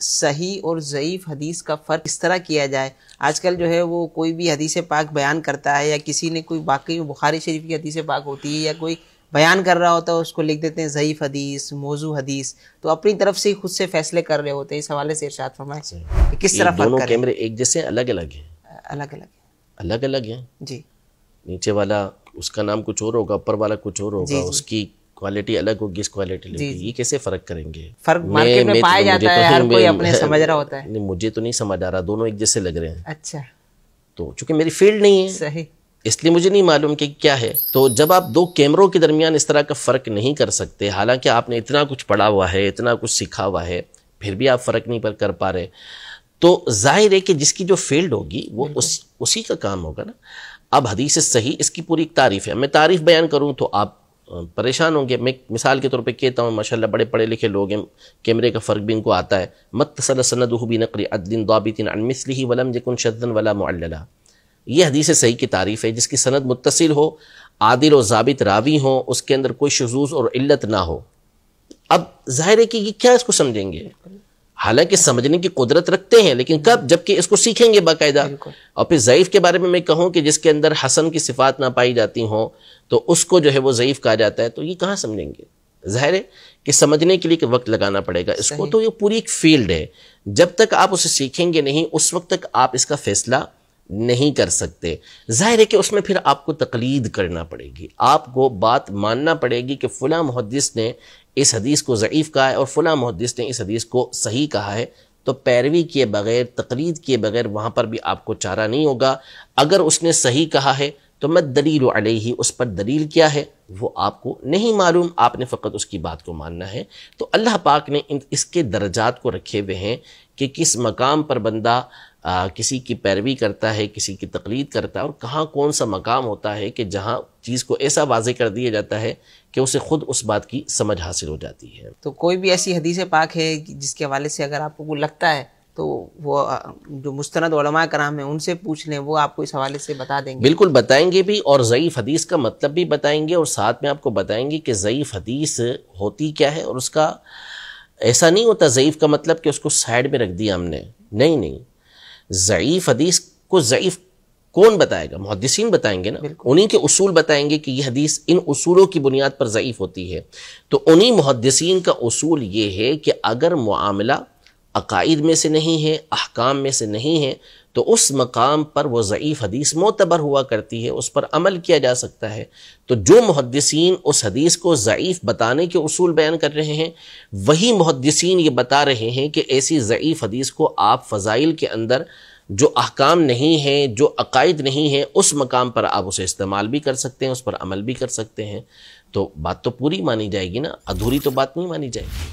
صحیح اور ضعیف حدیث کا فرق اس طرح کیا جائے. آج کل جو ہے وہ کوئی بھی حدیث پاک بیان کرتا ہے یا کسی نے کوئی واقعی بخاری شریف کی حدیث پاک ہوتی ہے یا کوئی بیان کر رہا ہوتا ہے اس کو لکھ دیتے ہیں ضعیف حدیث، موضوع حدیث، تو اپنی طرف سے خود سے فیصلے کر رہے ہوتے ہیں. اس حوالے سے ارشاد فرمائیں کہ کس طرح فرق کریں. دونوں کیمرے ایک جیسے الگ الگ ہیں؟ الگ الگ ہیں جی. نیچے والا اس کا نام کچھ اور ہوگا، اوپر والا کچھ اور ہوگا، اس کی کوالٹی الگ ہوگی، اس کوالٹی الگ ہوگی. یہ کیسے فرق کریں گے؟ فرق مارکیٹ میں پایا جاتا ہے، ہر کوئی اپنے سمجھ رہا ہوتا ہے. نہیں مجھے تو نہیں سمجھ آ رہا، دونوں ایک جیسے لگ رہے ہیں. اچھا. تو چونکہ میری فیلڈ نہیں ہے صحیح، اس لیے مجھے نہیں معلوم کہ کیا ہے. تو جب آپ دو کیمروں کے درمیان اس طرح کا فرق نہیں کر سکتے، حالانکہ آپ نے اتنا کچھ پڑھا ہوا ہے، اتنا کچھ سیکھا ہوا ہے، پھر بھی آپ فرق نہیں کر پا رہے، تو ظاہر ہے کہ جس کی جو فیلڈ ہوگی وہ اسی کا کام ہوگا نا. اب حدیث صحیح اس کی پوری ایک تعریف ہے. میں تعریف بیان کروں تو آپ پریشان ہوں گے. میں مثال کے طور پہ کہتا ہوں، ماشاءاللہ بڑے پڑھے لکھے لوگ ہیں، کیمرے کا فرق بھی ان کو آتا ہے. متصل سندہ بنقل عدل ضابط عن مثلہ ولم یکن شذا ولا معللا. یہ حدیث صحیح کی تعریف ہے، جس کی سند متصل ہو، عادل و ضابط راوی ہو، اس کے اندر کوئی شذوذ اور علت نہ ہو. اب ظاہر ہے کہ یہ کیا اس کو سمجھیں گے؟ حالانکہ سمجھنے کی قدرت رکھتے ہیں، لیکن کب؟ جبکہ اس کو سیکھیں گے باقاعدہ. اور پھر ضعیف کے بارے میں میں کہوں کہ جس کے اندر حسن کی صفات نہ پائی جاتی ہوں تو اس کو جو ہے وہ ضعیف کہا جاتا ہے، تو یہ کہاں سمجھیں گے؟ ظاہر ہے کہ سمجھنے کے لیے وقت لگانا پڑے گا اس کو. تو یہ پوری ایک فیلڈ ہے، جب تک آپ اسے سیکھیں گے نہیں اس وقت تک آپ اس کا فیصلہ نہیں کر سکتے. ظاہر ہے کہ اس میں پھر آپ کو تقلید کرنا پڑے گی، آپ کو بات ماننا پڑے گی کہ فلاں محدث نے اس حدیث کو ضعیف کہا ہے اور فلاں محدث نے اس حدیث کو صحیح کہا ہے. تو پیروی کیے بغیر، تقلید کیے بغیر وہاں پر بھی آپ کو چارہ نہیں ہوگا. اگر اس نے صحیح کہا ہے تو میں دلیل علیہ، اس پر دلیل کیا ہے وہ آپ کو نہیں معلوم، آپ نے فقط اس کی بات کو ماننا ہے. تو اللہ پاک نے اس کے درجات کو رکھے ہوئے ہیں کہ کس مقام پر بندہ کسی کی پیروی کرتا ہے، کسی کی تقلید کرتا ہے، اور کہاں کون سا مقام ہوتا ہے کہ جہاں چیز کو ایسا واضح کر دیا جاتا ہے کہ اسے خود اس بات کی سمجھ حاصل ہو جاتی ہے. تو کوئی بھی ایسی حدیث پاک ہے جس کے حوالے سے اگر آپ کو لگتا ہے تو وہ جو مستند علماء کرام ہیں ان سے پوچھ لیں، وہ آپ کو اس حوالے سے بتا دیں گے. بالکل بتائیں گے بھی، اور ضعیف حدیث کا مطلب بھی بتائیں گے، اور ساتھ میں آپ کو بتائیں گے کہ ضعیف حدیث ہوتی کیا ہے. اور اس کا ایسا نہیں ہوتا ضعیف کا مطلب کہ اس کو سائڈ میں رکھ دیا ہم نے، نہیں. ضعیف حدیث کو ضعیف کون بتائے گا؟ محدثین بتائیں گے نا، انہی کے اصول بتائیں گے کہ یہ حدیث ان اصولوں کی بنیاد پر ضعیف ہوتی ہے. تو انہی محدثین کا اصول یہ ہے کہ اگر معاملہ عقائد میں سے نہیں ہے، احکام میں سے نہیں ہے، تو اس مقام پر وہ ضعیف حدیث معتبر ہوا کرتی ہے، اس پر عمل کیا جا سکتا ہے. تو جو محدثین اس حدیث کو ضعیف بتانے کے اصول بیان کر رہے ہیں، وہی محدثین یہ بتا رہے ہیں کہ ایسی ضعیف حدیث کو آپ فضائل کے اندر جو احکام نہیں ہیں، جو عقائد نہیں ہیں، اس مقام پر آپ اسے استعمال بھی کر سکتے ہیں، اس پر عمل بھی کر سکتے ہیں. تو بات تو پوری مانی جائے گی نا، ادھوری تو بات نہیں مانی جائے گی.